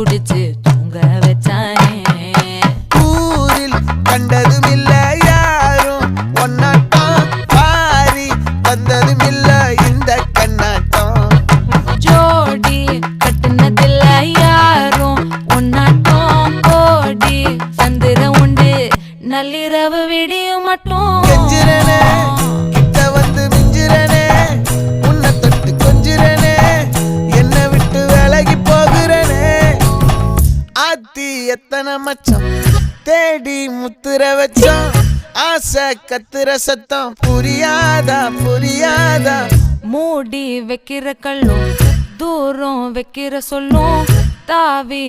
குடிச்சு தூங்க வச்சானே. ஊரில் கண்டதும் இல்ல யாரும் ஒன்னாட்டம், பாரி வந்ததும் இல்ல இந்த கண்ணாட்டம். ஜோடி கட்டுனதில்ல யாரும் ஒன்னாட்டம், கோடி சந்திர உண்டு நள்ளிரவு விடியும் மட்டும். கெஞ்சிரனே கிட்ட வந்து மிஞ்சிரனே, உன்னை தொட்டு கொஞ்சிரனே, என்ன விட்டு விலகி போகிறனே. ஆத்தி எத்தனை மச்சம் தேடி முத்துற வச்சோம், ஆசை கத்துற சத்தம் புரியாதா புரியாதா. மூடி வைக்கிற கல்லும் தூரம் வைக்கிற சொல்லும் தாவி